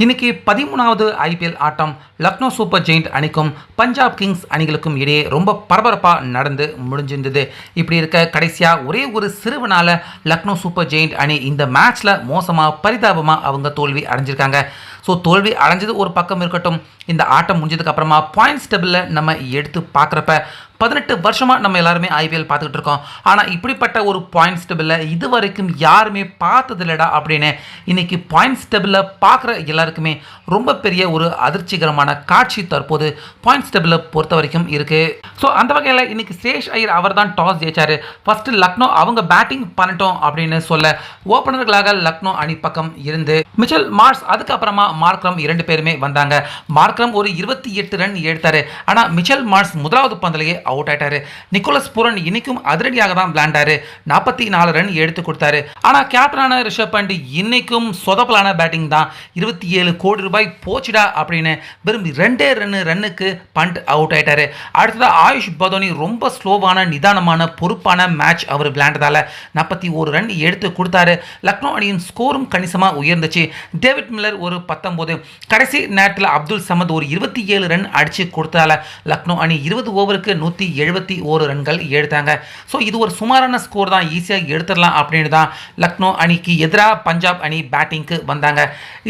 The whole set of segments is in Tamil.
இன்னைக்கு 13வது ஐபிஎல் ஆட்டம் லக்னோ சூப்பர் ஜெயிண்ட் அணிக்கும் பஞ்சாப் கிங்ஸ் அணிகளுக்கும் இடையே ரொம்ப பரபரப்பாக நடந்து முடிஞ்சிருந்தது. இப்படி இருக்க கடைசியாக ஒரே ஒரு சிறுவனால லக்னோ சூப்பர் ஜெயிண்ட் அணி இந்த மேட்ச்சில் மோசமாக பரிதாபமாக அவங்க தோல்வி அடைஞ்சிருக்காங்க. ஸோ தோல்வி அடைஞ்சது ஒரு பக்கம் இருக்கட்டும், இந்த ஆட்டம் முடிஞ்சதுக்கு அப்புறமா பாயிண்ட்ஸ் டேபிளில் நம்ம எடுத்து பார்க்குறப்ப 18 வருஷமாக நம்ம எல்லாருமே ஐபிஎல் பார்த்துக்கிட்டு இருக்கோம். ஆனால் இப்படிப்பட்ட ஒரு பாயிண்ட்ஸ் டேபிளில் இது வரைக்கும் யாருமே பார்த்ததில்லடா அப்படின்னு இன்னைக்கு பாயிண்ட்ஸ் டேபிளில் பார்க்குற எல்லாருக்குமே ரொம்ப பெரிய ஒரு அதிர்ச்சிகரமான காட்சி தற்போது பாயிண்ட்ஸ் டேபிளில் பொறுத்த வரைக்கும் இருக்குது. ஸோ அந்த வகையில் இன்னைக்கு ஸ்ரேஷ் ஐயர் அவர் தான் டாஸ் ஜெயிச்சார். ஃபஸ்ட்டு லக்னோ அவங்க பேட்டிங் பண்ணட்டும் அப்படின்னு சொல்ல ஓப்பனர்களாக லக்னோ அணி பக்கம் இருந்து மிச்சல் மார்ஷ் அதுக்கப்புறமா மார்க்ரம் 2 பேருமே வந்தாங்க. மார்க்ரம் ஒரு 28 ரன் எடுத்தார். ஆனால் மிச்சல் மார்ஷ் முதலாவது பந்திலேயே அவுட் ஆயிட்டாரு. நிக்கோலஸ் பூரன் இன்னைக்கும் அதிரடியாக தான் விளையாண்டாரு. 44 ரன் எடுத்து கொடுத்தாரு. ஆனால் கேப்டனான ரிஷப் பண்ட் இன்னைக்கும் சொதப்பலான பேட்டிங் தான். 27 கோடி ரூபாய் போச்சுடா அப்படின்னு வெறும் 2 ரன்னுக்கு பண்ட் அவுட் ஆயிட்டாரு. அடுத்தது ஆயுஷ் பதோனி ரொம்ப ஸ்லோவான நிதானமான பொறுப்பான மேட்ச் அவர் விளையாண்டதால 41 ரன் எடுத்து கொடுத்தாரு. லக்னோ அணியின் ஸ்கோரும் கணிசமாக உயர்ந்துச்சு. டேவிட் மில்லர் ஒரு 19, கடைசி நேரத்தில் அப்துல் சமத் ஒரு 27 ரன் அடிச்சு கொடுத்ததால லக்னோ அணி 20 ஓவருக்கு 171 ரன்கள் எடுத்தாங்க. ஸோ இது ஒரு சுமாரான ஸ்கோர் தான், ஈஸியாக எடுத்துடலாம் அப்படின்னு தான் லக்னோ அணிக்கு எதிராக பஞ்சாப் அணி பேட்டிங்க்கு வந்தாங்க.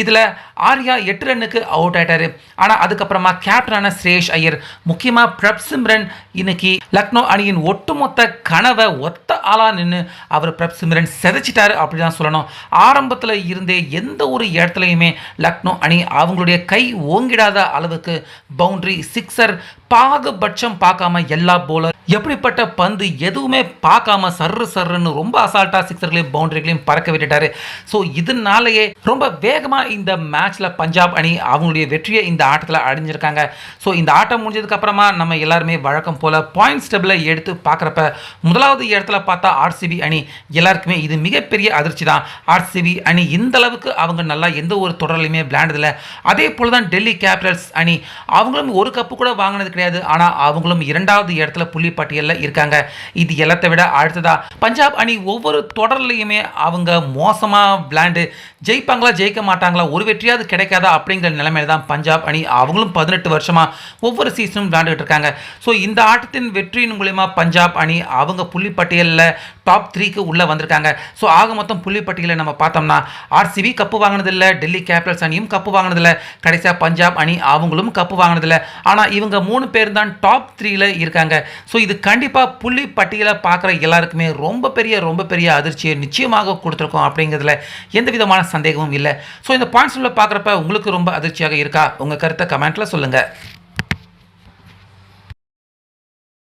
இதில் ஆர்யா 8 ரன்னுக்கு அவுட் ஆயிட்டாரு. ஆனால் அதுக்கப்புறமா கேப்டனான ஸ்ரேஷ் ஐயர் முக்கியமாக பிரப் சிம்ரன் இன்னைக்கு லக்னோ அணியின் ஒட்டுமொத்த கனவை ஒத்த ஆளா நின்று அவர் பிரப் சிம்ரன் செதைச்சிட்டாரு அப்படி தான் சொல்லணும். ஆரம்பத்தில் இருந்தே எந்த ஒரு இடத்துலையுமே லக்னோ அணி அவங்களுடைய கை ஓங்கிடாத அளவுக்கு பவுண்டரி, சிக்ஸர் பாகுபட்சம் பார்க்காம எல்லா போலர் எப்படிப்பட்ட பந்து எதுவுமே பார்க்காம சர்ருன்னு ரொம்ப அசால்ட்டா சிக்ஸர்களையும் பவுண்டரிகளையும் பறக்க விட்டுட்டாரு. ஸோ இதனாலேயே ரொம்ப வேகமாக இந்த மேட்ச்ல பஞ்சாப் அணி அவங்களுடைய வெற்றியை இந்த ஆட்டத்தில் அடைஞ்சிருக்காங்க. ஸோ இந்த ஆட்டம் முடிஞ்சதுக்கு அப்புறமா நம்ம எல்லாருமே வழக்கம் போல பாயிண்ட்ஸ் டேபிளில் எடுத்து பார்க்குறப்ப முதலாவது இடத்துல பார்த்தா ஆர்சிபி அணி. எல்லாருக்குமே இது மிகப்பெரிய அதிர்ச்சி தான். ஆர்சிபி அணி இந்த அளவுக்கு அவங்க நல்லா எந்த ஒரு தொடர்லையுமே விளையாண்டதில்லை. அதே போல தான் டெல்லி கேபிட்டல்ஸ் அணி, அவங்களும் ஒரு கப்பு கூட வாங்கினது கிடையாது. ஆனால் அவங்களும் 2வது இடத்துல புள்ளி பட்டியலில் இருக்காங்க. இது எல்லாத்தை விட அடுத்ததா பஞ்சாப் அணி ஒவ்வொரு தொடர்லையுமே அவங்க மோசமாக விளையாண்டு ஜெயிப்பாங்களா ஜெயிக்க மாட்டாங்களா, ஒரு வெற்றியாவது கிடைக்காதா அப்படிங்கிற நிலைமையில தான் பஞ்சாப் அணி அவங்களும் 18 வருஷமாக ஒவ்வொரு சீசனும் விளையாண்டுட்டு இருக்காங்க. ஸோ இந்த ஆட்டத்தின் வெற்றியின் மூலமா பஞ்சாப் அணி அவங்க புள்ளி பட்டியலில் டாப் 3க்கு உள்ளே வந்திருக்காங்க. ஸோ ஆக மொத்தம் புள்ளி பட்டியலை நம்ம பார்த்தோம்னா ஆர்சிபி கப்பு வாங்கினதில்லை, டெல்லி கேபிட்டல்ஸ் அணியும் கப்பு வாங்கினதில்லை, கடைசியாக பஞ்சாப் அணி அவங்களும் கப்பு வாங்கினதில்லை. ஆனால் இவங்க 3 பேர் தான் டாப் 3ல இருக்காங்க. ஸோ இது கண்டிப்பாக புள்ளி பட்டியலை பார்க்குற எல்லாருக்குமே ரொம்ப பெரிய அதிர்ச்சியை நிச்சயமாக கொடுத்துருக்கோம் அப்படிங்கிறதுல எந்த விதமான சந்தேகமும் இல்லை. ஸோ இந்த பாயிண்ட்ஸில் பார்க்குறப்ப உங்களுக்கு ரொம்ப அதிர்ச்சியாக இருக்கா? உங்கள் கருத்தை கமெண்ட்டில் சொல்லுங்கள்.